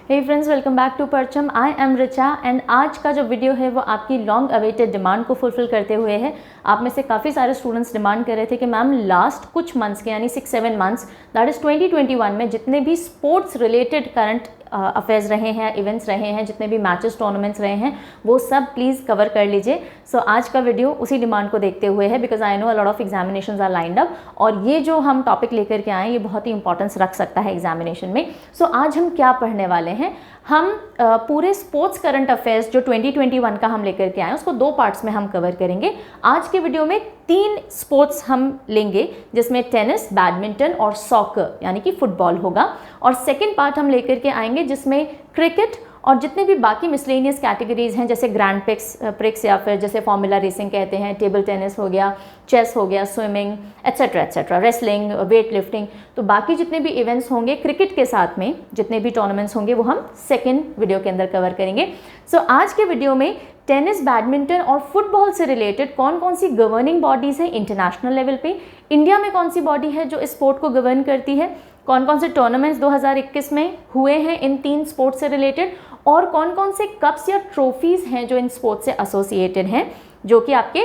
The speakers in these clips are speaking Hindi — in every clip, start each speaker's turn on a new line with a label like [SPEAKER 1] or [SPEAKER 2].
[SPEAKER 1] Hey friends, welcome back to Parcham. I M Richa and आज का जो वीडियो है वो आपकी लॉन्ग अवेटेड डिमांड को फुलफिल करते हुए है। आप में से काफ़ी सारे स्टूडेंट्स डिमांड कर रहे थे कि मैम लास्ट कुछ मंथ्स के यानी 6-7 मंथ्स दैट इज़ 2021 में जितने भी स्पोर्ट्स रिलेटेड करंट अफेयर्स रहे हैं, इवेंट्स रहे हैं, जितने भी मैचेस टूर्नामेंट्स रहे हैं वो सब प्लीज़ कवर कर लीजिए। सो आज का वीडियो उसी डिमांड को देखते हुए है because I know a lot of examinations are lined up और ये जो हम टॉपिक लेकर के आए ये बहुत ही इंपॉर्टेंस रख सकता है एग्जामिनेशन में। सो आज हम क्या पढ़ने वाले हैं, हम पूरे स्पोर्ट्स करंट अफेयर्स जो 2021 का हम लेकर के आए उसको 2 पार्ट्स में हम कवर करेंगे। आज के वीडियो में 3 स्पोर्ट्स हम लेंगे जिसमें टेनिस, बैडमिंटन और सॉकर यानी कि फुटबॉल होगा, और सेकंड पार्ट हम लेकर के आएंगे जिसमें क्रिकेट और जितने भी बाकी मिसलेनियस कैटेगरीज हैं जैसे ग्रैंड प्रिक्स या फिर जैसे फॉर्मूला रेसिंग कहते हैं, टेबल टेनिस हो गया, चेस हो गया, swimming etcetera, wrestling, weight lifting, तो बाकी जितने भी इवेंट्स होंगे क्रिकेट के साथ में जितने भी टूर्नामेंट्स होंगे वो हम सेकेंड वीडियो के अंदर कवर करेंगे। सो आज के वीडियो में टेनिस, बैडमिंटन और फुटबॉल से रिलेटेड कौन कौन सी गवर्निंग बॉडीज़ हैं इंटरनेशनल लेवल पे, इंडिया में कौन सी बॉडी है जो इस स्पोर्ट को गवर्न करती है, कौन कौन से टूर्नामेंट्स 2021 में हुए हैं इन 3 स्पोर्ट्स से रिलेटेड, और कौन कौन से कप्स या ट्रॉफीज़ हैं जो इन स्पोर्ट्स से एसोसिएटेड हैं जो कि आपके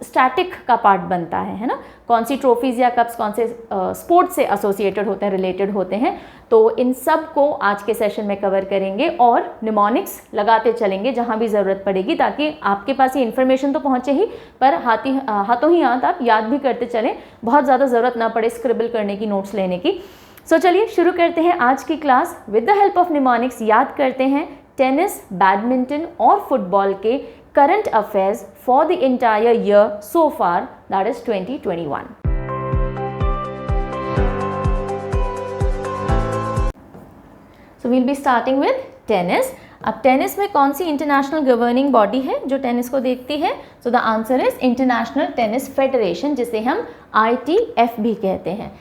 [SPEAKER 1] स्टैटिक का पार्ट बनता है ना, कौन सी ट्रॉफीज़ या कप्स कौन से स्पोर्ट्स से एसोसिएटेड होते हैं, रिलेटेड होते हैं। तो इन सब को आज के सेशन में कवर करेंगे और निमोनिक्स लगाते चलेंगे जहाँ भी ज़रूरत पड़ेगी ताकि आपके पास ये इन्फॉर्मेशन तो पहुँचे ही पर हाथों ही हाथ आप याद भी करते चलें, बहुत ज़्यादा ज़रूरत ना पड़े स्क्रिबल करने की, नोट्स लेने की। सो चलिए शुरू करते हैं आज की class. With the help of mnemonics याद करते हैं टेनिस, बैडमिंटन और फुटबॉल के current affairs for the entire year so far that is 2021। So we'll be starting with tennis. अब टेनिस में कौन सी इंटरनेशनल गवर्निंग बॉडी है जो टेनिस को देखती है? So the answer is international tennis federation, जिसे हम ITF भी कहते हैं।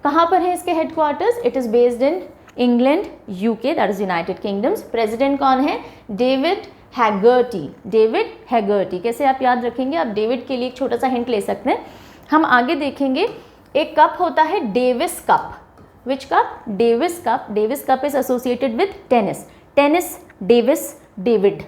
[SPEAKER 1] कहाँ पर है इसके headquarters? It is based in England, UK that is United kingdoms. President कौन है? David Haggerty. डेविड हैगर्टी कैसे आप याद रखेंगे? आप डेविड के लिए एक छोटा सा हिंट ले सकते हैं। हम आगे देखेंगे एक कप होता है Davis cup. Which cup? Davis cup. Davis cup is associated with tennis. Tennis, Davis, David,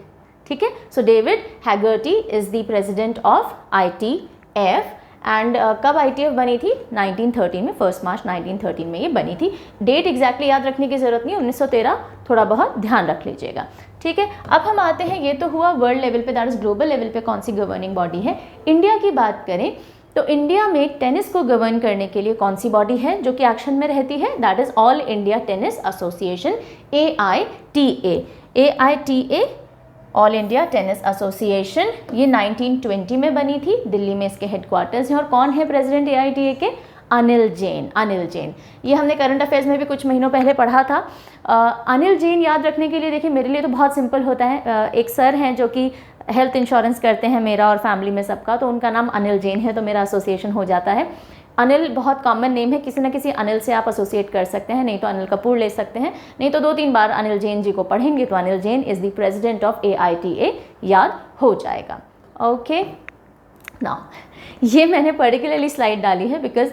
[SPEAKER 1] ठीक है। So David Haggerty is the president of ITF and कब ITF बनी थी? 1913 में, 1 मार्च 1913 में ये बनी थी। डेट एग्जैक्टली याद रखने की ज़रूरत नहीं, 1913 थोड़ा बहुत ध्यान रख लीजिएगा, ठीक है। अब हम आते हैं, ये तो हुआ वर्ल्ड लेवल पे, दैट इज ग्लोबल लेवल पे कौन सी गवर्निंग बॉडी है। इंडिया की बात करें तो इंडिया में टेनिस को गवर्न करने के लिए कौन सी बॉडी है जो कि एक्शन में रहती है? That is all India tennis association, AITA। AITA all India tennis association, ये 1920 में बनी थी, दिल्ली में इसके हेडक्वार्टर्स हैं। और कौन है प्रेसिडेंट AITA के? अनिल जैन। अनिल जैन, ये हमने करंट अफेयर्स में भी कुछ महीनों पहले पढ़ा था। अनिल जैन याद रखने के लिए देखिए मेरे लिए तो बहुत सिंपल होता है। एक सर हैं जो कि हेल्थ इंश्योरेंस करते हैं मेरा और फैमिली में सबका, तो उनका नाम अनिल जैन है, तो मेरा एसोसिएशन हो जाता है। अनिल बहुत कॉमन नेम है, किसी न किसी अनिल से आप एसोसिएट कर सकते हैं, नहीं तो अनिल कपूर ले सकते हैं, नहीं तो 2-3 बार अनिल जैन जी को पढ़ेंगे तो Anil Jain is the president of AITA याद हो जाएगा। ओके ना, ये मैंने पर्टिकुलरली स्लाइड डाली है बिकॉज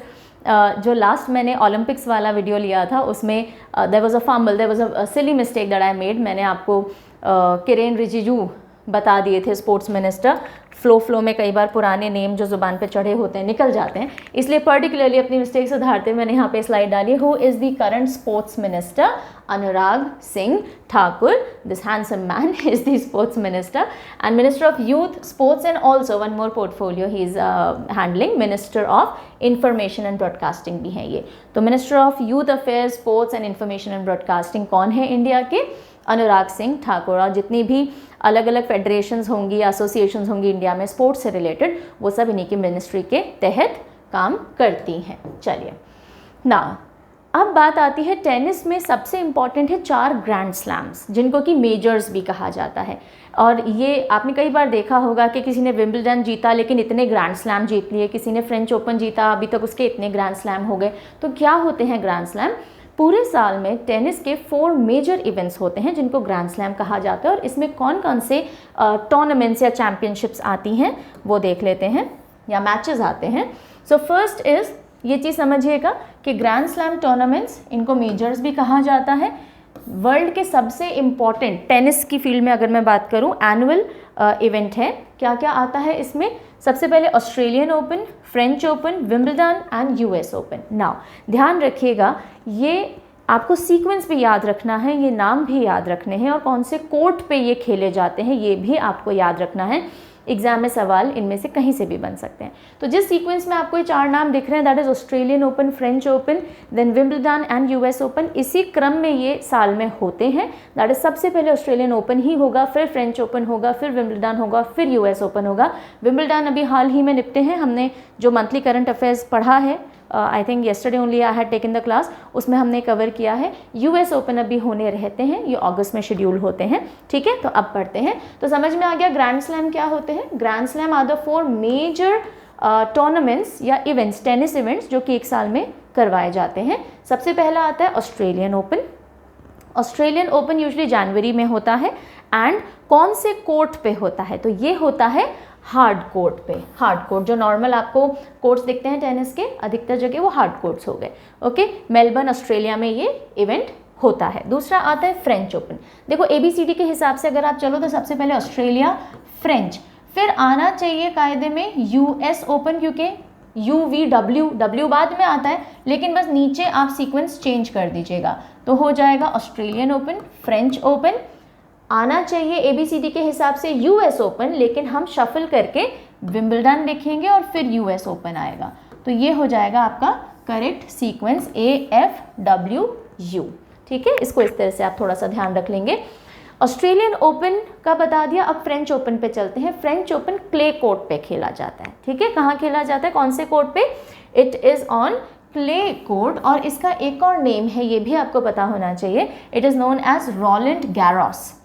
[SPEAKER 1] जो लास्ट मैंने ओलंपिक्स वाला वीडियो लिया था उसमें there was a fumble, there was a silly mistake that I made. मैंने आपको किरेन रिजिजू बता दिए थे, स्पोर्ट्स मिनिस्टर। फ्लो में कई बार पुराने नेम जो ज़ुबान पे चढ़े होते हैं निकल जाते हैं, इसलिए पर्टिकुलरली अपनी मिस्टेक सुधारते मैंने यहाँ पे स्लाइड डाली। Who is the current sports minister? Anurag Singh Thakur. This handsome man is the sports minister and minister of youth, sports and also one more portfolio he is handling, minister of information and broadcasting भी हैं ये। तो minister of youth affairs, sports and information and broadcasting कौन है इंडिया के? अनुराग सिंह ठाकुर। और जितनी भी अलग अलग फेडरेशंस होंगी, एसोसिएशंस होंगी इंडिया में स्पोर्ट्स से रिलेटेड, वो सब इन्हीं की मिनिस्ट्री के तहत काम करती हैं। चलिए ना, अब बात आती है टेनिस में सबसे इम्पॉर्टेंट है 4 ग्रैंड स्लैम्स जिनको कि मेजर्स भी कहा जाता है। और ये आपने कई बार देखा होगा कि किसी ने विंबलडन जीता लेकिन इतने ग्रैंड स्लैम जीत लिए, किसी ने फ्रेंच ओपन जीता अभी तक उसके इतने ग्रैंड स्लैम हो गए। तो क्या होते हैं ग्रैंड स्लैम? पूरे साल में टेनिस के 4 मेजर इवेंट्स होते हैं जिनको ग्रैंड स्लैम कहा जाता है, और इसमें कौन कौन से टूर्नामेंट्स या चैम्पियनशिप्स आती हैं वो देख लेते हैं, या मैचेस आते हैं। सो फर्स्ट इज़, ये चीज़ समझिएगा कि ग्रैंड स्लैम टूर्नामेंट्स, इनको मेजर्स भी कहा जाता है। वर्ल्ड के सबसे इम्पॉर्टेंट टेनिस की फील्ड में अगर मैं बात करूं एनुअल इवेंट है। क्या क्या आता है इसमें? सबसे पहले Australian Open, French open, Wimbledon and US open. Now ध्यान रखिएगा, ये आपको सीक्वेंस भी याद रखना है, ये नाम भी याद रखने हैं और कौन से कोर्ट पे ये खेले जाते हैं ये भी आपको याद रखना है। एग्जाम में सवाल इनमें से कहीं से भी बन सकते हैं। तो जिस सीक्वेंस में आपको ये 4 नाम दिख रहे हैं, that is Australian Open, French Open, then Wimbledon and US Open, इसी क्रम में ये साल में होते हैं। दैट इज सबसे पहले ऑस्ट्रेलियन ओपन ही होगा, फिर फ्रेंच ओपन होगा, फिर विंबलडन होगा, फिर यूएस ओपन होगा। विंबलडन अभी हाल ही में निपटे हैं, हमने जो मंथली करंट अफेयर्स पढ़ा है, I think yesterday only I had taken the class, उसमें हमने कवर किया है। यूएस ओपन अभी होने रहते हैं, ये अगस्त में शेड्यूल होते हैं। ठीक है, तो अब पढ़ते हैं। तो समझ में आ गया ग्रैंड स्लैम क्या होते हैं। Grand slam are the 4 major tournaments या इवेंट्स, टेनिस इवेंट्स जो कि एक साल में करवाए जाते हैं। सबसे पहला आता है Australian Open. Australian Open usually जनवरी में होता है एंड कौन से कोर्ट पे होता है? तो ये होता है हार्ड कोर्ट पे। हार्ड कोर्ट जो नॉर्मल आपको कोर्ट्स दिखते हैं टेनिस के, अधिकतर जगह वो हार्ड कोर्ट्स हो गए। ओके, मेलबर्न ऑस्ट्रेलिया में ये इवेंट होता है। दूसरा आता है फ्रेंच ओपन। देखो ABCD के हिसाब से अगर आप चलो तो सबसे पहले ऑस्ट्रेलिया, फ्रेंच, फिर आना चाहिए कायदे में यूएस ओपन, क्योंकि UVW बाद में आता है, लेकिन बस नीचे आप सीक्वेंस चेंज कर दीजिएगा तो हो जाएगा ऑस्ट्रेलियन ओपन, फ्रेंच ओपन, आना चाहिए ABCD के हिसाब से यूएस ओपन, लेकिन हम शफल करके विंबलडन लिखेंगे और फिर यूएस ओपन आएगा। तो ये हो जाएगा आपका करेक्ट सीक्वेंस AFWU। ठीक है, इसको इस तरह से आप थोड़ा सा ध्यान रख लेंगे। ऑस्ट्रेलियन ओपन का बता दिया, अब फ्रेंच ओपन पे चलते हैं। फ्रेंच ओपन क्ले कोर्ट पे खेला जाता है। ठीक है, कहाँ खेला जाता है, कौन से कोर्ट पे? It is on clay court, और इसका एक और नेम है, ये भी आपको पता होना चाहिए। It is known as Roland Garros.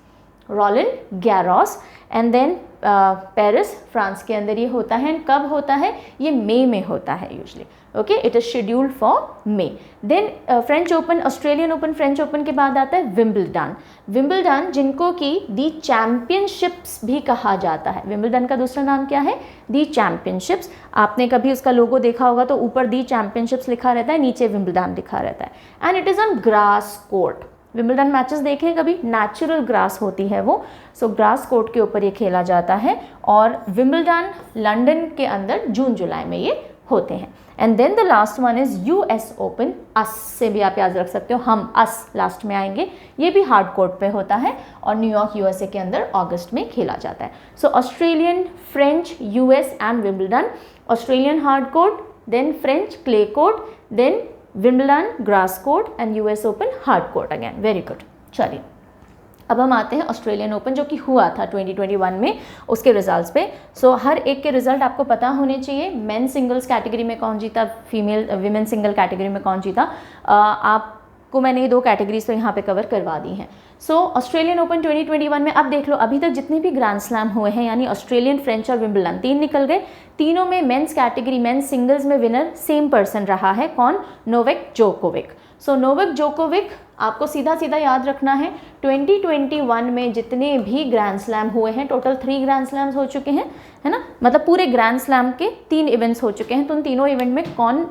[SPEAKER 1] Roland Garros and then Paris, France के अंदर ये होता है। कब होता है? ये मई में होता है usually. Okay, it is scheduled for May. Then French Open, Australian Open, French Open के बाद आता है विंबलडन। विंबलडन जिनको कि दी चैम्पियनशिप्स भी कहा जाता है। विंबलडन का दूसरा नाम क्या है? दी चैम्पियनशिप्स। आपने कभी उसका लोगो देखा होगा तो ऊपर दी चैम्पियनशिप्स लिखा रहता है, नीचे विंबलडन लिखा रहता है। And it is on grass court. Wimbledon matches देखे कभी? नेचुरल ग्रास होती है वो, सो ग्रास कोर्ट के ऊपर ये खेला जाता है। और विंबलडन लंदन के अंदर जून जुलाई में ये होते हैं। And then the last one is US Open. US से भी आप याद रख सकते हो, हम अस लास्ट में आएंगे। ये भी हार्ड कोर्ट पे होता है और न्यूयॉर्क USA के अंदर अगस्त में खेला जाता है। So Australian, French, US and Wimbledon. Australian hard court, then French clay court, then Wimbledon grass court and US Open hard court again. Very good. चलिए अब हम आते हैं ऑस्ट्रेलियन ओपन जो कि हुआ था 2021 में, उसके रिजल्ट्स पे। सो हर एक के रिजल्ट आपको पता होने चाहिए। मेन सिंगल्स कैटेगरी में कौन जीता, फीमेल विमेन सिंगल कैटेगरी में कौन जीता। आपको मैंने ये 2 कैटेगरीज तो यहाँ पे कवर करवा दी हैं। सो ऑस्ट्रेलियन ओपन 2021 में अब देख लो, अभी तक जितने भी ग्रैंड स्लैम हुए हैं, यानी ऑस्ट्रेलियन, फ्रेंच और विंबलडन, 3 निकल गए। तीनों में मेंस कैटेगरी, मेंस सिंगल्स में विनर सेम पर्सन रहा है। कौन? Novak Djokovic. So Novak Djokovic आपको सीधा सीधा याद रखना है, 2021 में जितने भी ग्रैंड स्लैम हुए हैं, टोटल 3 ग्रैंड स्लैम्स हो चुके हैं, है ना, मतलब पूरे ग्रैंड स्लैम के 3 इवेंट्स हो चुके हैं। तो उन तीनों इवेंट में कौन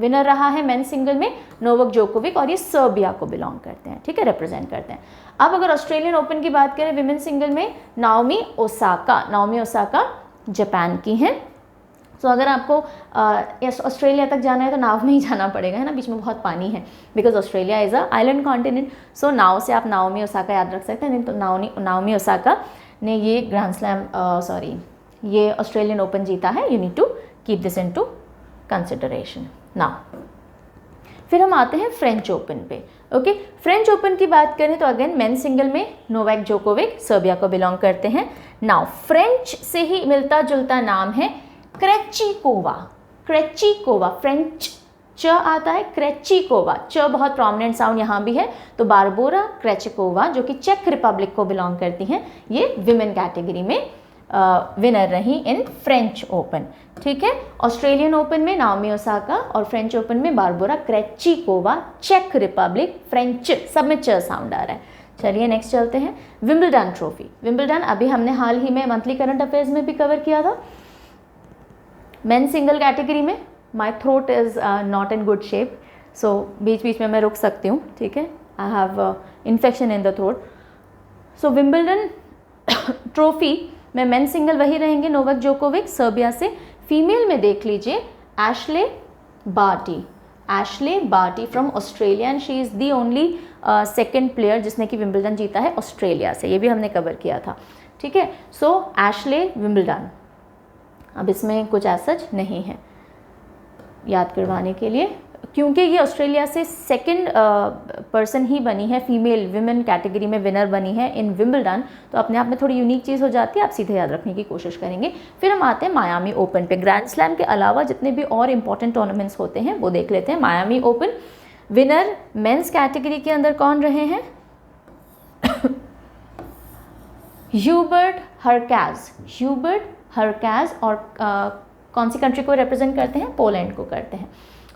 [SPEAKER 1] विनर रहा है? मेन सिंगल में नोवाक जोकोविक, और ये सर्बिया को बिलोंग करते हैं। ठीक है, रिप्रेजेंट करते हैं। अब अगर ऑस्ट्रेलियन ओपन की बात करें, विमेन सिंगल में Naomi Osaka. Naomi Osaka Japan की हैं। तो अगर आपको ऑस्ट्रेलिया तक जाना है तो नाव में ही जाना पड़ेगा, है ना, बीच में बहुत पानी है, because Australia is a island continent. So नाव से आप नाओमी ओसाका याद रख सकते हैं। नहीं तो नाओमी ओसाका ने ये ग्रैंड स्लैम ये ऑस्ट्रेलियन ओपन जीता है। You need to keep this into consideration. Now फिर हम आते हैं फ्रेंच ओपन पे। ओके, फ्रेंच ओपन की बात करें तो अगेन मेन सिंगल में नोवाक जोकोविक सर्बिया को बिलोंग करते हैं। नाउ फ्रेंच से ही मिलता जुलता नाम है क्रेचिकोवा। क्रेचिकोवा, फ्रेंच च आता है, क्रेचिकोवा, च बहुत प्रोमिनेंट साउंड यहाँ भी है। तो बारबोरा क्रेचिकोवा जो कि चेक रिपब्लिक को बिलोंग करती हैं, ये विमेन कैटेगरी में विनर रही इन फ्रेंच ओपन। ठीक है, ऑस्ट्रेलियन ओपन में नाओमी ओसाका और फ्रेंच ओपन में बारबोरा क्रेचिकोवा, चेक रिपब्लिक, फ्रेंच, सब में च साउंड आ रहा है। चलिए नेक्स्ट चलते हैं, विंबलडन ट्रॉफी। विंबलडन अभी हमने हाल ही में मंथली करंट अफेयर्स में भी कवर किया था। मेन सिंगल कैटेगरी में my throat is not in good shape, so बीच बीच में मैं रुक सकती हूँ। ठीक है, I have infection in the throat. So Wimbledon trophy में मेन सिंगल वही रहेंगे नोवाक जोकोविक सर्बिया से। फीमेल में देख लीजिए Ashleigh Barty from Australia and she is the only second player जिसने कि विंबलडन जीता है ऑस्ट्रेलिया से, ये भी हमने कवर किया था, ठीक है। सो एशले विंबलडन, अब इसमें कुछ ऐसा नहीं है याद करवाने के लिए, क्योंकि ये ऑस्ट्रेलिया से सेकंड पर्सन ही बनी है, फीमेल विमेन कैटेगरी में विनर बनी है इन विंबलडन, तो अपने आप में थोड़ी यूनिक चीज़ हो जाती है, आप सीधे याद रखने की कोशिश करेंगे। फिर हम आते हैं मायामी ओपन पे। ग्रैंड स्लैम के अलावा जितने भी और इम्पॉर्टेंट टूर्नामेंट्स होते हैं वो देख लेते हैं। Miami open winner men's category के अंदर कौन रहे हैं? ह्यूबर्ट हरकैज और कौन सी कंट्री को रिप्रेजेंट करते हैं? पोलैंड को करते हैं।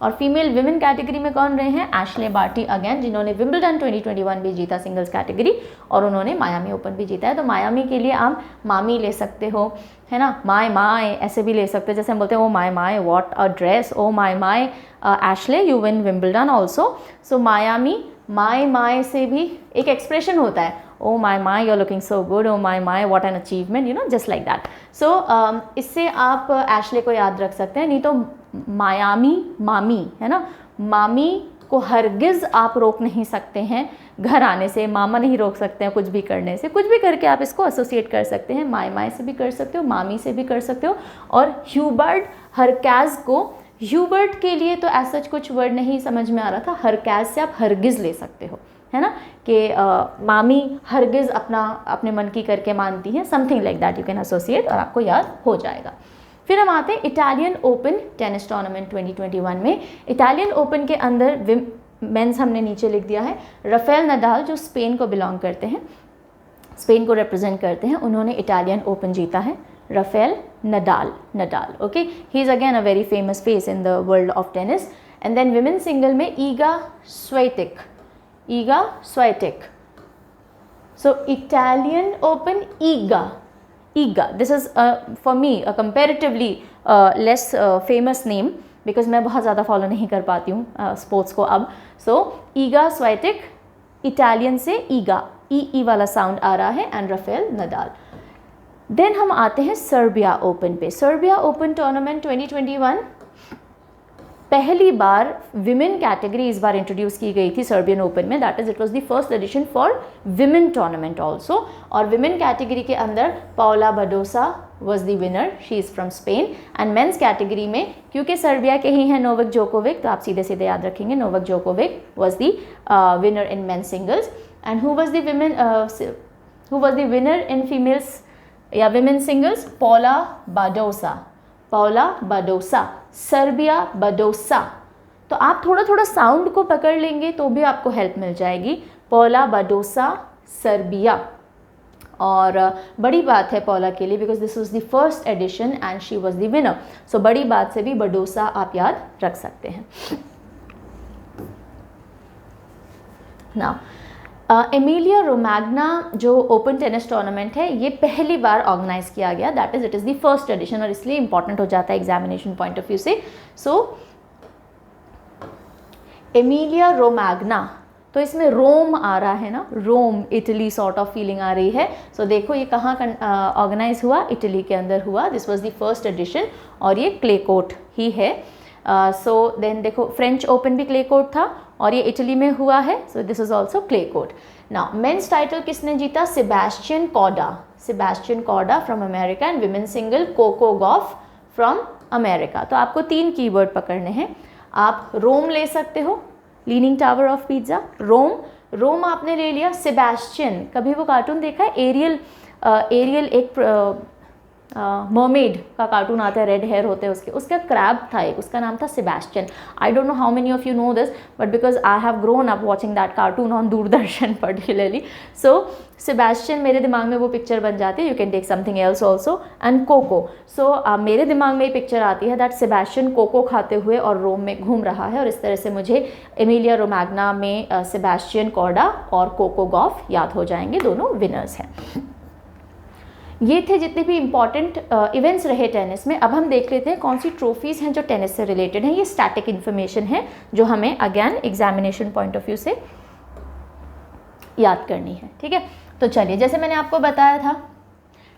[SPEAKER 1] और फीमेल विमेन कैटेगरी में कौन रहे हैं? एशले बार्टी अगेन, जिन्होंने विंबलडन 2021 भी जीता सिंगल्स कैटेगरी, और उन्होंने मायामी ओपन भी जीता है। तो मायामी के लिए आप मामी ले सकते हो, है ना, माय ऐसे भी ले सकते हो, जैसे हम बोलते हैं oh my what a dress, oh my Ashleigh you win Wimbledon also. So Miami my से भी एक एक्सप्रेशन होता है, oh my you are looking so good, oh my what an achievement, you know, just like that. So इससे आप एशले को याद रख सकते हैं। नहीं तो मामी है ना, मामी को हरगिज़ आप रोक नहीं सकते हैं घर आने से, मामा नहीं रोक सकते हैं कुछ भी करने से, कुछ भी करके आप इसको एसोसिएट कर सकते हैं, माय से भी कर सकते हो, मामी से भी कर सकते हो। और ह्यूबर्ट हरकैज को, ह्यूबर्ट के लिए तो ऐसा कुछ वर्ड नहीं समझ में आ रहा था, हरकैज से आप हरगिज़ ले सकते हो, है ना, कि मामी हरगिज़ अपने मन की करके मानती हैं, something like that you can associate, और आपको याद हो जाएगा। फिर हम आते हैं इटालियन ओपन टेनिस टूर्नामेंट 2021 में। इटालियन ओपन के अंदर मेंस हमने नीचे लिख दिया है, राफेल नडाल जो स्पेन को बिलोंग करते हैं, स्पेन को रिप्रेजेंट करते हैं, उन्होंने इटालियन ओपन जीता है। Rafael Nadal, okay, he is again a very famous face in the world of tennis. And then women single में Iga Swiatek. So Italian Open Iga, this is for me a comparatively less famous name because मैं बहुत ज़्यादा फॉलो नहीं कर पाती हूँ स्पोर्ट्स को अब। सो ईगा स्वाइटेक, इटालियन से ईगा, ई वाला साउंड आ रहा है, एंड राफेल नडाल। देन हम आते हैं सर्बिया ओपन पे। सर्बिया ओपन टूर्नामेंट 2021 पहली बार विमेन कैटेगरी इस बार इंट्रोड्यूस की गई थी सर्बियन ओपन में, that is it was the first addition for women tournament also. और विमेन कैटेगरी के अंदर पाओला Badosa was the winner, she is from Spain. And men's category में क्योंकि सर्बिया के ही हैं नोवाक जोकोविक, तो आप सीधे सीधे याद रखेंगे Novak Djokovic was the winner in men singles. And who was the winner in females या women singles? Paula Badosa, Serbia Badosa. तो आप थोड़ा थोड़ा साउंड को पकड़ लेंगे तो भी आपको हेल्प मिल जाएगी। Paula Badosa, Serbia. और बड़ी बात है पाओला के लिए because this was the first edition and she was the winner. So बड़ी बात से भी बाडोसा आप याद रख सकते हैं। नाउ एमिलिया रोमैग्ना जो ओपन टेनिस टूर्नामेंट है ये पहली बार ऑर्गेनाइज किया गया, that is it is the first edition, और इसलिए इंपॉर्टेंट हो जाता है एग्जामिनेशन पॉइंट ऑफ व्यू से। सो एमिलिया रोमैग्ना, तो इसमें रोम आ रहा है ना, Rome Italy sort of feeling आ रही है। सो देखो ये कहाँ ऑर्गेनाइज हुआ? इटली के अंदर हुआ। This was the first edition और ये क्ले कोर्ट ही है। सो देन देखो फ्रेंच ओपन भी क्ले कोर्ट था और ये इटली में हुआ है। So this is also clay court. Now men's title किसने जीता? Sebastian Korda from America, and women single Coco Gauff from America. तो आपको 3 कीवर्ड पकड़ने हैं। आप रोम ले सकते हो, लीनिंग टावर ऑफ पिज्जा, रोम आपने ले लिया। सेबेस्टियन, कभी वो कार्टून देखा है एरियल एक मर्मेड का कार्टून आता है, रेड हेयर होते हैं उसका क्रैब था एक, उसका नाम था Sebastian. I don't know how many of you know this but because I have grown up watching that cartoon on Doordarshan particularly. So Sebastian मेरे दिमाग में वो पिक्चर बन जाती है। You can take something else also. And Coco, so मेरे दिमाग में ये पिक्चर आती है दैट सेबेस्टियन कोको खाते हुए और रोम में घूम रहा है, और इस तरह से मुझे एमिलिया रोमैग्ना में सेबेस्टियन कॉर्डा और कोको गॉफ याद हो जाएंगे, दोनों विनर्स हैं। ये थे जितने भी इम्पॉर्टेंट इवेंट्स रहे टेनिस में। अब हम देख लेते हैं कौन सी ट्रॉफीज़ हैं जो टेनिस से रिलेटेड हैं। ये स्टैटिक इन्फॉर्मेशन है जो हमें again examination point of view से याद करनी है, ठीक है। तो चलिए, जैसे मैंने आपको बताया था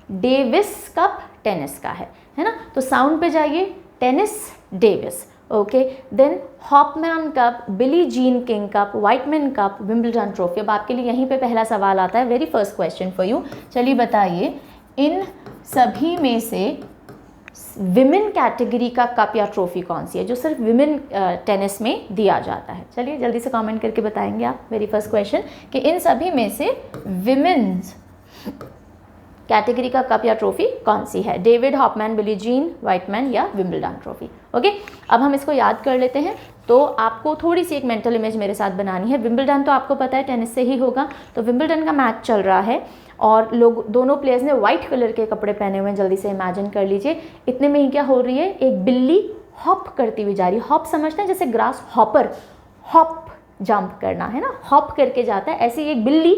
[SPEAKER 1] डेविस कप टेनिस का है ना, तो साउंड पे जाइए, tennis Davis, okay. Then Hopman cup, Billie Jean King cup, Whiteman cup, Wimbledon trophy. अब आपके लिए यहीं पे पहला सवाल आता है, very first question for you. चलिए बताइए, इन सभी में से विमेन कैटेगरी का कप या ट्रॉफी कौन सी है जो सिर्फ विमेन टेनिस में दिया जाता है? चलिए जल्दी से कमेंट करके बताएंगे आप। वेरी फर्स्ट क्वेश्चन कि इन सभी में से विमेन्स कैटेगरी का कप या ट्रॉफी कौन सी है? डेविड, हॉपमैन, बिली जीन, व्हाइटमैन या विंबलडन ट्रॉफी। ओके, अब हम इसको याद कर लेते हैं। तो आपको थोड़ी सी एक मेंटल इमेज मेरे साथ बनानी है। विंबलडन तो आपको पता है टेनिस से ही होगा, तो विंबलडन का मैच चल रहा है और लोग, दोनों प्लेयर्स ने व्हाइट कलर के कपड़े पहने हुए हैं। जल्दी से इमेजिन कर लीजिए, इतने में ही क्या हो रही है, एक बिल्ली हॉप करती हुई जा रही है। हॉप समझते हैं जैसे ग्रास हॉपर, हॉप जंप करना है ना, हॉप करके जाता है, ऐसे ही एक बिल्ली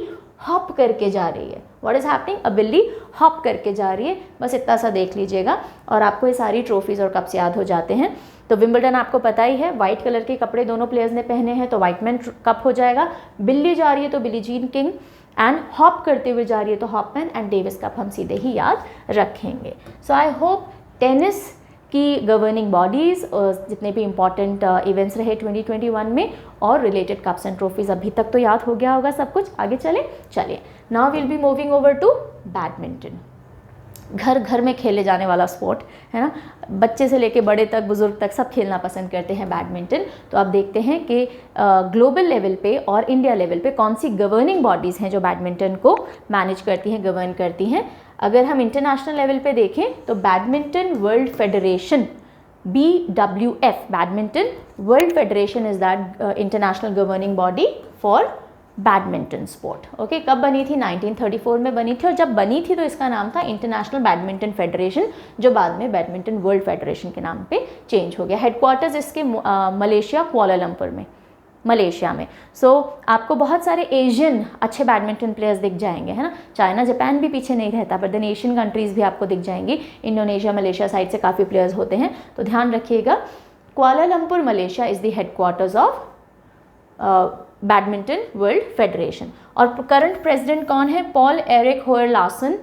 [SPEAKER 1] हॉप करके जा रही है। व्हाट इज हैपनिंग, अ बिल्ली हॉप करके जा रही है। बस इतना सा देख लीजिएगा और आपको ये सारी ट्रॉफीज़ और कप्स याद हो जाते हैं। तो विंबलडन आपको पता ही है, व्हाइट कलर के कपड़े दोनों प्लेयर्स ने पहने हैं, तो व्हाइटमैन कप हो जाएगा। बिल्ली जा रही है तो बिली जीन किंग, एंड हॉप करते हुए जा रही है तो हॉपमैन, एंड डेविस कप हम सीधे ही याद रखेंगे। सो आई होप टेनिस की गवर्निंग बॉडीज़ जितने भी इंपॉर्टेंट इवेंट्स रहे 2021 में और रिलेटेड कप्स एंड ट्रॉफीज़ अभी तक तो याद हो गया होगा सब कुछ। आगे चलिए, now will be moving over to badminton. घर घर में खेले जाने वाला स्पोर्ट है ना, बच्चे से लेके बड़े तक, बुजुर्ग तक सब खेलना पसंद करते हैं बैडमिंटन। तो आप देखते हैं कि ग्लोबल लेवल पे और इंडिया लेवल पे कौन सी गवर्निंग बॉडीज़ हैं जो बैडमिंटन को मैनेज करती हैं, गवर्न करती हैं। अगर हम इंटरनेशनल लेवल पे देखें तो badminton world federation, BWF, badminton world federation is that international governing body for badminton sport. Okay, कब बनी थी? 1934 में बनी थी, और जब बनी थी तो इसका नाम था इंटरनेशनल बैडमिंटन फेडरेशन, जो बाद में बैडमिंटन वर्ल्ड फेडरेशन के नाम पे चेंज हो गया। हेडक्वार्टर्स इसके मलेशिया, कुआलालंपुर में, मलेशिया में। आपको बहुत सारे एशियन अच्छे बैडमिंटन प्लेयर्स दिख जाएंगे, है ना। चाइना, जापान भी पीछे नहीं रहता, पर देन एशियन कंट्रीज़ भी आपको दिख जाएंगी। इंडोनेशिया, मलेशिया साइड से काफ़ी प्लेयर्स होते हैं, तो ध्यान रखिएगा। Kuala Lumpur, Malaysia is the headquarters of badminton world federation. और करंट प्रेसिडेंट कौन है? Paul Erik Hoyer Larsen,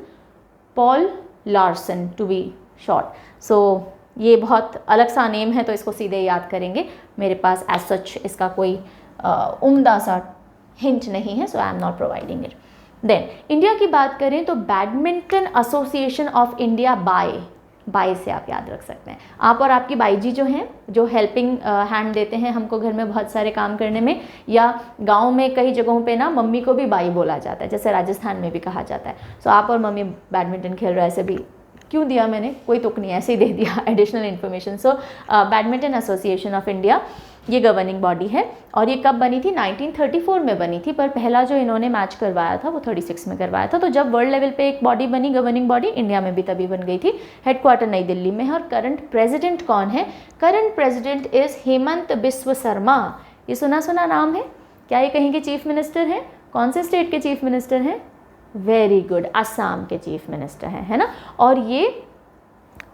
[SPEAKER 1] Paul Larsen to be short. ये बहुत अलग सा नेम है तो इसको सीधे याद करेंगे। मेरे पास एज सच इसका कोई उम्दा सा हिंट नहीं है, so I am not providing it. Then India की बात करें तो badminton association of India, by से आप याद रख सकते हैं। आप और आपकी बाई जी जो हैं, जो हेल्पिंग हैंड देते हैं हमको घर में बहुत सारे काम करने में, या गांव में कई जगहों पे ना मम्मी को भी बाई बोला जाता है, जैसे राजस्थान में भी कहा जाता है। सो आप और मम्मी बैडमिंटन खेल रहे, ऐसे भी क्यों दिया मैंने, कोई तुक नहीं, ऐसे ही दे दिया additional information. Badminton association of India ये गवर्निंग बॉडी है, और ये कब बनी थी? 1934 में बनी थी, पर पहला जो इन्होंने मैच करवाया था वो 36 में करवाया था। तो जब वर्ल्ड लेवल पे एक बॉडी बनी, गवर्निंग बॉडी, इंडिया में भी तभी बन गई थी। हेडक्वार्टर नई दिल्ली में है। और करंट प्रेसिडेंट कौन है? Current president is Hemant Biswa Sharma. ये सुना नाम है क्या? ये कहीं के चीफ मिनिस्टर हैं? कौन से स्टेट के चीफ मिनिस्टर हैं? वेरी गुड, असम के चीफ मिनिस्टर हैं, है ना। और ये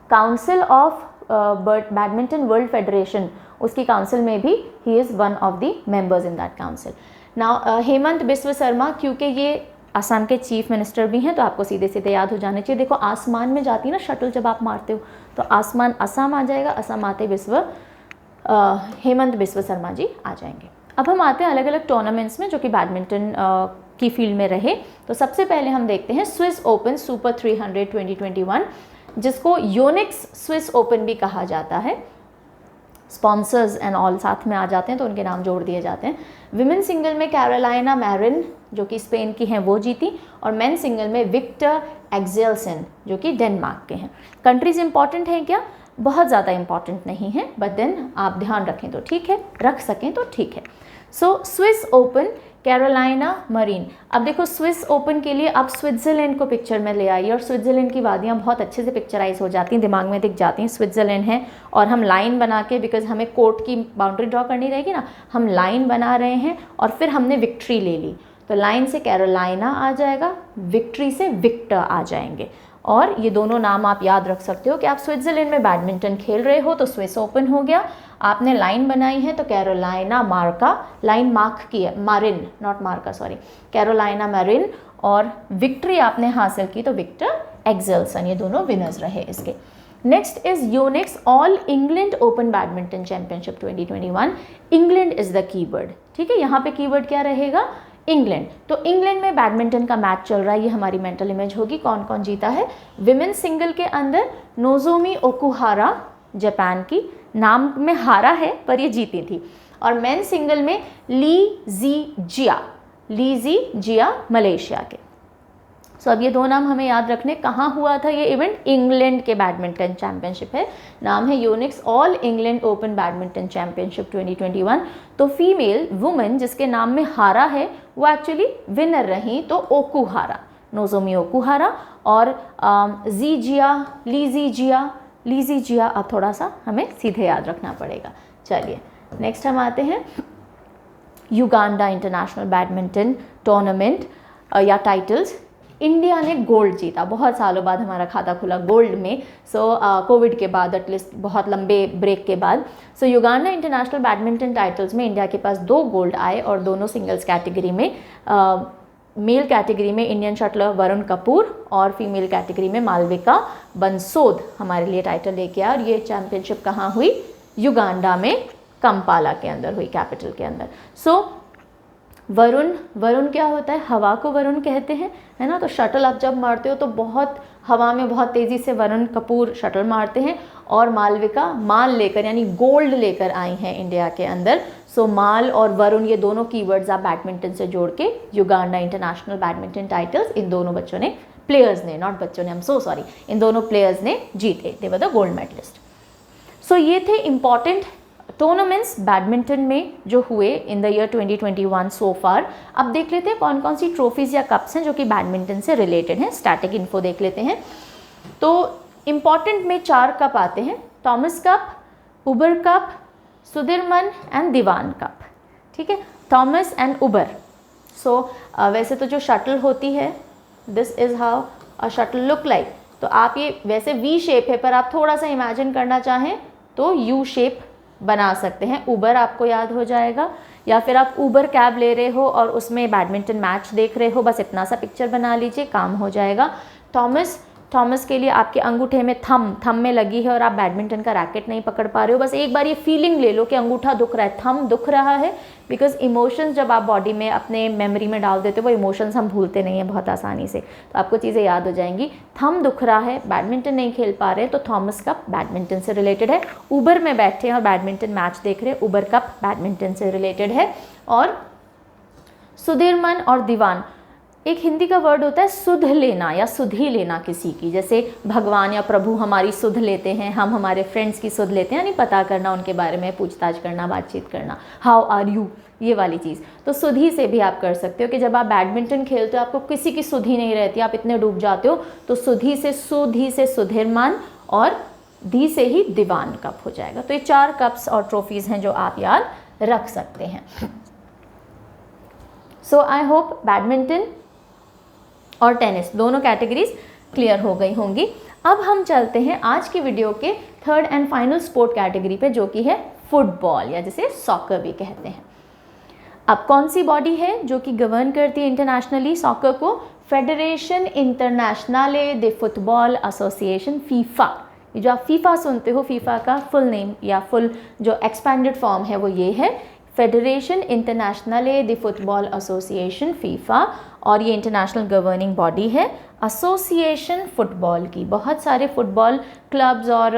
[SPEAKER 1] council of badminton world federation, उसकी काउंसिल में भी he is one of the members in that council. Now Hemant Biswa Sharma, क्योंकि ये असम के चीफ मिनिस्टर भी हैं तो आपको सीधे सीधे याद हो जाने चाहिए। देखो आसमान में जाती है ना शटल, जब आप मारते हो तो आसमान असम आ जाएगा, असम आते हेमंत बिस्व शर्मा जी आ जाएंगे। अब हम आते हैं अलग अलग टूर्नामेंट्स में जो कि बैडमिंटन की फील्ड में रहे। तो सबसे पहले हम देखते हैं स्विस ओपन सुपर 300 2021, जिसको योनिक्स स्विस ओपन भी कहा जाता है। स्पॉन्सर्स एंड ऑल साथ में आ जाते हैं तो उनके नाम जोड़ दिए जाते हैं। विमेन सिंगल में कैरोलाइना मैरिन जो कि स्पेन की हैं वो जीती, और मेन सिंगल में विक्टर एक्सेल्सन जो कि डेनमार्क के हैं। कंट्रीज इंपॉर्टेंट हैं क्या? बहुत ज़्यादा इंपॉर्टेंट नहीं है, बट देन आप ध्यान रखें तो ठीक है, रख सकें तो ठीक है। Swiss open, Carolina marine. अब देखो स्विस ओपन के लिए आप स्विट्ज़रलैंड को पिक्चर में ले आइए, और स्विट्ज़रलैंड की वादियाँ बहुत अच्छे से पिक्चराइज हो जाती हैं, दिमाग में दिख जाती हैं। स्विट्ज़रलैंड है और हम लाइन बना के, बिकॉज हमें कोर्ट की बाउंड्री ड्रॉ करनी रहेगी ना, हम लाइन बना रहे हैं और फिर हमने विक्ट्री ले ली, तो लाइन से कैरोलाइना आ जाएगा, विक्ट्री से विक्टर आ जाएंगे। और ये दोनों नाम आप याद रख सकते हो कि आप स्विट्ज़रलैंड में बैडमिंटन खेल रहे हो तो स्विस ओपन हो गया, आपने लाइन बनाई है तो कैरोलाइना मार्का, लाइन मार्क की है, Marin not Marka sorry, Carolina Marin, और विक्ट्री आपने हासिल की तो विक्टर एक्सेल्सन, ये दोनों विनर्स रहे इसके। Next is Unix all England open badminton championship 2021, England is the keyword, ठीक है, यहाँ पे कीवर्ड क्या रहेगा, इंग्लैंड। तो इंग्लैंड में बैडमिंटन का मैच चल रहा है, ये हमारी मेंटल इमेज होगी। कौन कौन जीता है? विमेन सिंगल के अंदर नोजोमी ओकुहारा जापान की, नाम में हारा है पर ये जीती थी, और मेन सिंगल में ली जी जिया मलेशिया के। सो अब ये दो नाम हमें याद रखने। कहाँ हुआ था ये इवेंट? इंग्लैंड के बैडमिंटन चैंपियनशिप है, नाम है Unix all England open badminton championship 2021। तो फीमेल वुमेन जिसके नाम में हारा है वो एक्चुअली विनर रही, तो ओकुहारा, नोजोमी ओकुहारा, और लीजी जिया अब थोड़ा सा हमें सीधे याद रखना पड़ेगा। चलिए नेक्स्ट हम आते हैं युगांडा इंटरनेशनल बैडमिंटन टूर्नामेंट या टाइटल्स। इंडिया ने गोल्ड जीता, बहुत सालों बाद हमारा खाता खुला गोल्ड में, कोविड के बाद, एटलीस्ट बहुत लंबे ब्रेक के बाद। सो युगांडा इंटरनेशनल बैडमिंटन टाइटल्स में इंडिया के पास 2 गोल्ड आए, और दोनों सिंगल्स कैटेगरी में। मेल कैटेगरी में इंडियन शटलर वरुण कपूर और फीमेल कैटेगरी में मालविका बंसोद हमारे लिए टाइटल लेके आए, और ये चैम्पियनशिप कहाँ हुई? युगांडा में, कंपाला के अंदर हुई, कैपिटल के अंदर। सो वरुण क्या होता है? हवा को वरुण कहते हैं, है ना। तो शटल आप जब मारते हो तो बहुत हवा में बहुत तेज़ी से वरुण कपूर शटल मारते हैं, और मालविका माल लेकर यानी गोल्ड लेकर आई हैं इंडिया के अंदर। सो माल और वरुण ये दोनों कीवर्ड्स आप बैडमिंटन से जोड़ के युगांडा इंटरनेशनल बैडमिंटन टाइटल्स इन दोनों बच्चों ने, प्लेयर्स ने, नॉट बच्चों ने, आई एम सो सॉरी, इन दोनों प्लेयर्स ने जीते, दे वर द गोल्ड मेडलिस्ट। सो ये थे इंपॉर्टेंट टूर्नामेंट्स बैडमिंटन में जो हुए इन द ईयर 2021 सो फार। अब देख लेते हैं कौन कौन सी ट्रॉफीज़ या कप्स हैं जो कि बैडमिंटन से रिलेटेड हैं। स्टैटिक इन्फो देख लेते हैं। तो इम्पॉर्टेंट में 4 कप आते हैं, Thomas cup, Uber cup, Sudirman and दीवान कप, ठीक है, थॉमस एंड उबर। सो वैसे तो जो शटल होती है, this is how a shuttle look like. तो आप ये वैसे वी शेप है, पर आप थोड़ा सा इमेजिन करना चाहें तो यू शेप बना सकते हैं। उबर आपको याद हो जाएगा, या फिर आप उबर कैब ले रहे हो और उसमें बैडमिंटन मैच देख रहे हो, बस इतना सा पिक्चर बना लीजिए, काम हो जाएगा। थॉमस के लिए आपके अंगूठे में थम में लगी है और आप बैडमिंटन का रैकेट नहीं पकड़ पा रहे हो, बस एक बार ये फीलिंग ले लो कि अंगूठा दुख रहा है, थम दुख रहा है, बिकॉज इमोशंस जब आप बॉडी में अपने मेमोरी में डाल देते हो वो इमोशंस हम भूलते नहीं हैं बहुत आसानी से, तो आपको चीज़ें याद हो जाएंगी। थम दुख रहा है, बैडमिंटन नहीं खेल पा रहे, तो थॉमस कप बैडमिंटन से रिलेटेड है। उबर में बैठे हैं और बैडमिंटन मैच देख रहे हैं, उबर कप बैडमिंटन से रिलेटेड है। और सुधीरमन और दीवान, एक हिंदी का वर्ड होता है सुध लेना या सुधि लेना किसी की, जैसे भगवान या प्रभु हमारी सुध लेते हैं, हम हमारे फ्रेंड्स की सुध लेते हैं, यानी पता करना उनके बारे में, पूछताछ करना, बातचीत करना, हाउ आर यू, ये वाली चीज़। तो सुधि से भी आप कर सकते हो कि जब आप बैडमिंटन खेलते हो आपको किसी की सुधि नहीं रहती, आप इतने डूब जाते हो, तो सुधि से सुधीरमान और धी से ही दीवान कप हो जाएगा। तो ये 4 कप्स और ट्रॉफीज़ हैं जो आप याद रख सकते हैं। सो आई होप बैडमिंटन और टेनिस दोनों कैटेगरीज क्लियर हो गई होंगी। अब हम चलते हैं आज की वीडियो के 3rd and final sport category पे, जो कि है फुटबॉल या जिसे सॉकर भी कहते हैं। अब कौन सी बॉडी है जो कि गवर्न करती है इंटरनेशनली सॉकर को? फेडरेशन इंटरनेशनले दे फुटबॉल एसोसिएशन, फीफा। ये जो आप फीफा सुनते हो, फीफा का फुल नेम या फुल जो एक्सपेंडेड फॉर्म है वो ये है, फेडरेशन इंटरनेशनले दे फुटबॉल एसोसिएशन, फीफा। और ये इंटरनेशनल गवर्निंग बॉडी है एसोसिएशन फुटबॉल की। बहुत सारे फुटबॉल क्लब्स और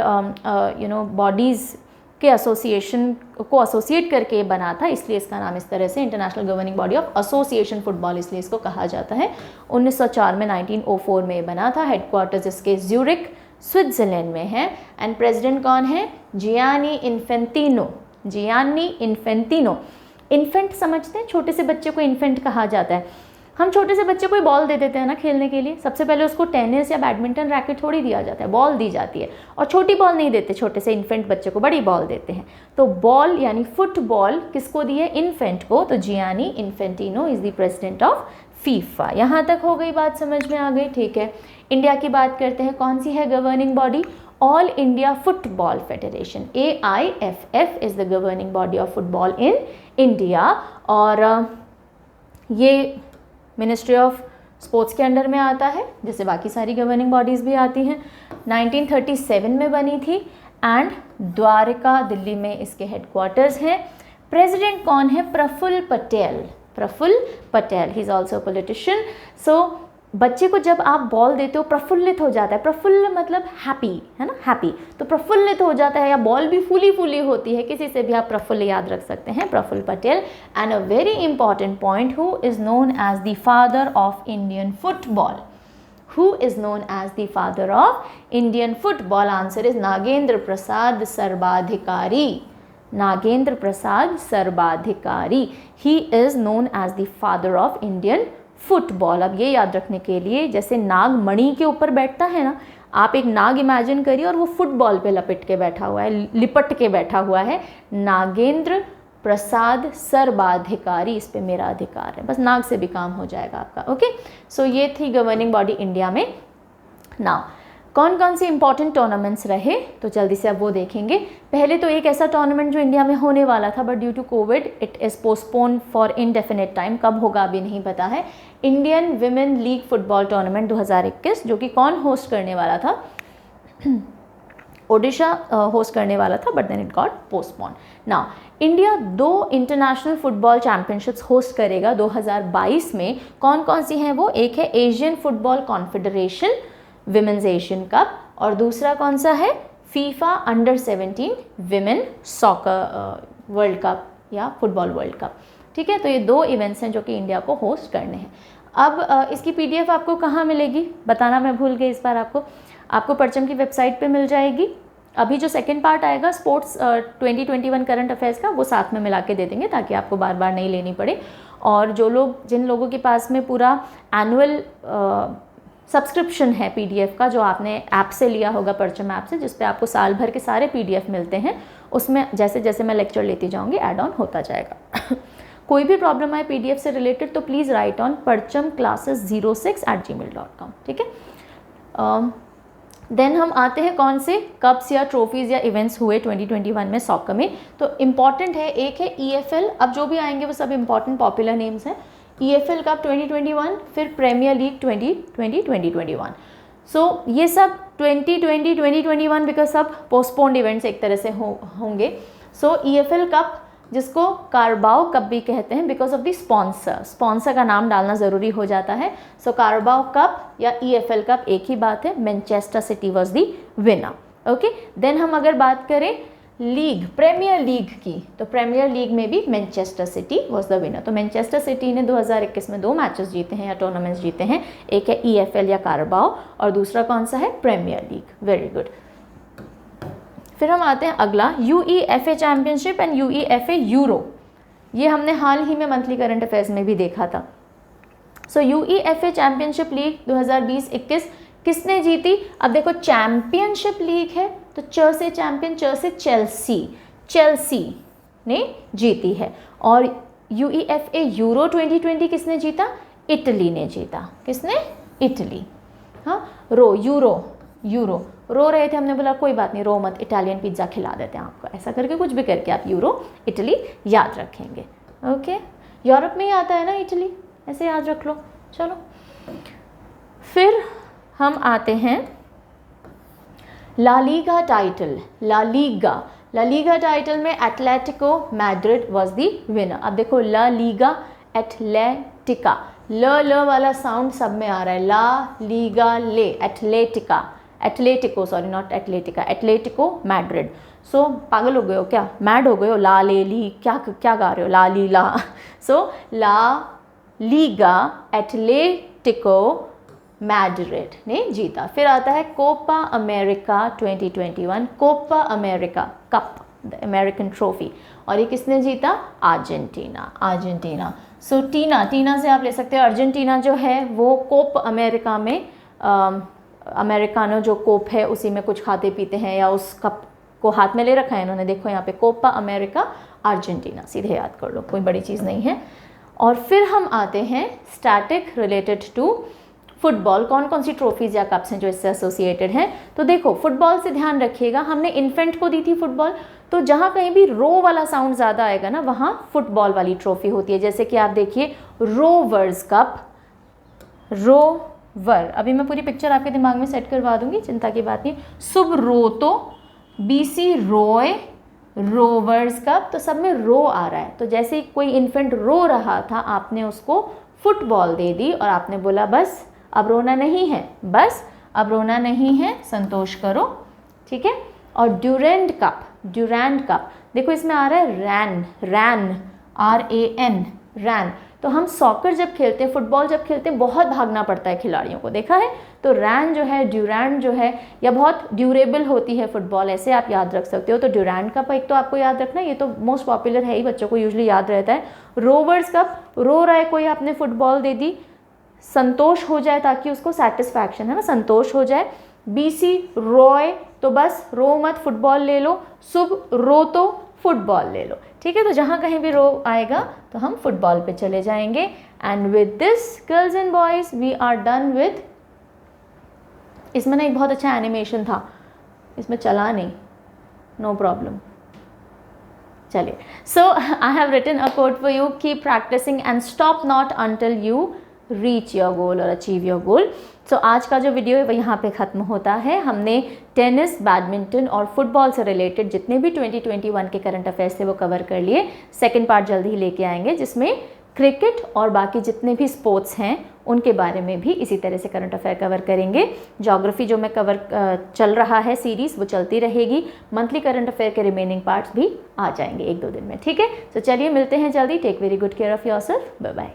[SPEAKER 1] बॉडीज़ के एसोसिएशन को एसोसिएट करके बना था, इसलिए इसका नाम इस तरह से international governing body of association football इसलिए इसको कहा जाता है। 1904 में 1904 में बना था। हेडक्वार्टर्स इसके ज्यूरिक स्विट्ज़रलैंड में है। एंड प्रेसिडेंट कौन है? Gianni Infantino. इन्फेंट समझते हैं, छोटे से बच्चे को इन्फेंट कहा जाता है। हम छोटे से बच्चे को बॉल दे देते हैं ना खेलने के लिए, सबसे पहले उसको टेनिस या बैडमिंटन रैकेट थोड़ी दिया जाता है, बॉल दी जाती है। और छोटी बॉल नहीं देते छोटे से इन्फेंट बच्चे को, बड़ी बॉल देते हैं। तो बॉल यानी फुटबॉल किसको दी है? इन्फेंट को। तो Gianni Infantino is the president of FIFA. यहाँ तक हो गई बात, समझ में आ गई? ठीक है। इंडिया की बात करते हैं, कौन सी है governing body? All India football federation, AIFF is the governing body of football in India. और ये मिनिस्ट्री ऑफ स्पोर्ट्स के अंडर में आता है, जैसे बाकी सारी गवर्निंग बॉडीज़ भी आती हैं। 1937 में बनी थी एंड द्वारका दिल्ली में इसके हेडक्वार्टर्स हैं। प्रेसिडेंट कौन है? Praful Patel, Praful Patel, he is also politician. So बच्चे को जब आप बॉल देते हो प्रफुल्लित हो जाता है, प्रफुल्ल मतलब हैप्पी, है ना, हैप्पी, तो प्रफुल्लित हो जाता है, या बॉल भी फूली फूली होती है, किसी से भी आप प्रफुल्ल याद रख सकते हैं, Praful Patel. And a very important point, who is known as the father of Indian football, who is known as the father of Indian football? Answer is Nagendra Prasad Sarbadhikari, Nagendra Prasad Sarbadhikari, he is known as the father of Indian football. अब ये याद रखने के लिए, जैसे नाग मणि के ऊपर बैठता है ना, आप एक नाग इमेजिन करिए और वो फुटबॉल पे लपेट के बैठा हुआ है, लिपट के बैठा हुआ है, नागेंद्र प्रसाद सर्बाधिकारी, इस पे मेरा अधिकार है, बस नाग से भी काम हो जाएगा आपका। ओके, सो ये थी गवर्निंग बॉडी इंडिया में। नाउ कौन कौन से इंपॉर्टेंट टूर्नामेंट्स रहे, तो जल्दी से अब वो देखेंगे। पहले तो एक ऐसा टूर्नामेंट जो इंडिया में होने वाला था, but due to covid it is postpone for indefinite time, कब होगा अभी नहीं पता है। Indian women league football tournament 2021, जो कि कौन होस्ट करने वाला था? ओडिशा होस्ट करने वाला था, but then it got postpone. Now India 2 international football championships host करेगा 2022 में। कौन कौन सी हैं वो? एक है Asian football confederation women's Asian cup, और दूसरा कौन सा है? FIFA under 17 women soccer world cup या फुटबॉल वर्ल्ड कप। ठीक है, तो ये 2 इवेंट्स हैं जो कि इंडिया को होस्ट करने हैं। अब इसकी PDF आपको कहाँ मिलेगी बताना मैं भूल गई इस बार आपको परचम की वेबसाइट पे मिल जाएगी। अभी जो सेकंड पार्ट आएगा स्पोर्ट्स 2021 करंट अफेयर्स का, वो साथ में मिला के दे देंगे ताकि आपको बार बार नहीं लेनी पड़े। और जिन लोगों के पास में पूरा एनुअल सब्सक्रिप्शन है PDF का, जो आपने ऐप से लिया होगा, परचम ऐप से, जिस पे आपको साल भर के सारे PDF मिलते हैं, उसमें जैसे जैसे मैं लेक्चर लेती जाऊंगी ऐड ऑन होता जाएगा। कोई भी प्रॉब्लम आए PDF से रिलेटेड तो प्लीज़ राइट ऑन parchamclasses06@gmail.com। ठीक है, देन हम आते हैं कौन से कप्स या ट्रॉफीज़ या इवेंट्स हुए 2021 में सॉकर में। तो इम्पॉर्टेंट है, एक है EFL, अब जो भी आएंगे वो सब इम्पॉर्टेंट पॉपुलर नेम्स हैं। EFL कप 2021, फिर प्रीमियर लीग 2020-2021। सो ये सब 2020-2021 बिकॉज सब पोस्टपोन्ड इवेंट्स एक तरह से होंगे। सो EFL कप, जिसको कारबाओ कप भी कहते हैं बिकॉज ऑफ द स्पॉन्सर का नाम डालना ज़रूरी हो जाता है। सो कारबाओ कप या EFL कप एक ही बात है। Manchester City was the winner. Okay, then हम अगर बात करें लीग, प्रीमियर लीग की, तो प्रीमियर लीग में भी Manchester City was the winner. तो मैनचेस्टर सिटी ने 2021 में 2 मैचेस जीते हैं या टूर्नामेंट्स जीते हैं, एक है EFL या कारबाओ और दूसरा कौन सा है? Premier league. Very good. फिर हम आते हैं अगला, UEFA championship and UEFA Euro. ये हमने हाल ही में मंथली करंट अफेयर्स में भी देखा था। सो UEFA चैम्पियनशिप लीग 2020-21 किसने जीती? अब देखो चैम्पियनशिप लीग है तो च से चैंपियन, च से चेल्सी ने जीती है। और UEFA यूरो 2020 किसने जीता? इटली ने जीता। किसने? इटली। हाँ, यूरो रो रहे थे, हमने बोला कोई बात नहीं, रो मत, इटालियन पिज्ज़ा खिला देते हैं आपको, ऐसा करके कुछ भी करके आप यूरो इटली याद रखेंगे। ओके, यूरोप में ही आता है ना इटली, ऐसे याद रख लो। चलो, फिर हम आते हैं La Liga title. La Liga title में Atletico Madrid was the winner. अब देखो ला लीगा एटलेटिका, ल वाला साउंड सब में आ रहा है, ला लीगा ले, Atletico sorry not Atletica, Atletico Madrid. So पागल हो गए हो क्या? मैड हो गए हो? ला ले ली क्या गा रहे हो? ला ली ला। So La Liga Atletico Madrid ने जीता। फिर आता है Copa America 2021, Copa America cup, the American trophy, और ये किसने जीता? अर्जेंटीना। सो टीना से आप ले सकते हो। अर्जेंटीना जो है वो कोप अमेरिका में अमेरिकानो जो कोप है उसी में कुछ खाते पीते हैं या उस कप को हाथ में ले रखा है इन्होंने। देखो यहाँ पे कोपा अमेरिका अर्जेंटीना, सीधे याद कर लो, कोई बड़ी चीज़ नहीं है। और फिर हम आते हैं स्टैटिक रिलेटेड टू फुटबॉल, कौन कौन सी ट्रॉफीज या कप्स हैं जो इससे एसोसिएटेड हैं। तो देखो फुटबॉल से ध्यान रखिएगा, हमने इन्फेंट को दी थी फुटबॉल, तो जहाँ कहीं भी रो वाला साउंड ज़्यादा आएगा ना वहाँ फुटबॉल वाली ट्रॉफी होती है। जैसे कि आप देखिए रोवर्स कप, रोवर, अभी मैं पूरी पिक्चर आपके दिमाग में सेट करवा दूंगी, चिंता की बात नहीं। Subroto, BC Roy, Rovers cup, तो सब में रो आ रहा है। तो जैसे कोई इन्फेंट रो रहा था, आपने उसको फुटबॉल दे दी और आपने बोला बस अब रोना नहीं है, बस अब रोना नहीं है, संतोष करो, ठीक है। और ड्यूरेंड कप, ड्यूरेंड कप, देखो इसमें आ रहा है रैन, रैन, RAN, रैन। तो हम सॉकर जब खेलते हैं, फुटबॉल जब खेलते हैं, बहुत भागना पड़ता है खिलाड़ियों को, देखा है। तो रैन जो है, ड्यूरेंड जो है, या बहुत ड्यूरेबल होती है फुटबॉल, ऐसे आप याद रख सकते हो। तो ड्यूरेंड कप एक तो आपको याद रखना, ये तो मोस्ट पॉपुलर है ही, बच्चों को यूजुअली याद रहता है। रोवर्स कप, रो रहा है कोई, आपने फुटबॉल दे दी, संतोष हो जाए ताकि उसको सेटिस्फैक्शन है ना, संतोष हो जाए। BC रॉय, तो बस रो मत, फुटबॉल ले लो। सुब रो, तो फुटबॉल ले लो, ठीक है। तो जहाँ कहीं भी रो आएगा तो हम फुटबॉल पे चले जाएंगे। And with this girls and boys we are done with, इसमें ना एक बहुत अच्छा एनिमेशन था, इसमें चला नहीं, नो प्रॉब्लम, चलिए। So I have written a quote for you, keep practicing and stop not until you reach your goal और अचीव योर गोल। सो आज का जो वीडियो है वो यहाँ पे ख़त्म होता है। हमने टेनिस, बैडमिंटन और फुटबॉल से रिलेटेड जितने भी 2021 के करंट अफेयर्स थे वो कवर कर लिए। सेकंड पार्ट जल्दी ही लेके आएंगे जिसमें क्रिकेट और बाकी जितने भी स्पोर्ट्स हैं उनके बारे में भी इसी तरह से करंट अफेयर कवर करेंगे। ज्योग्राफी जो मैं कवर चल रहा है सीरीज़ वो चलती रहेगी। मंथली करंट अफेयर के रिमेनिंग पार्ट्स भी आ जाएंगे 1-2 दिन में, ठीक है। तो चलिए मिलते हैं जल्दी। Take very good care of yourself, bye bye.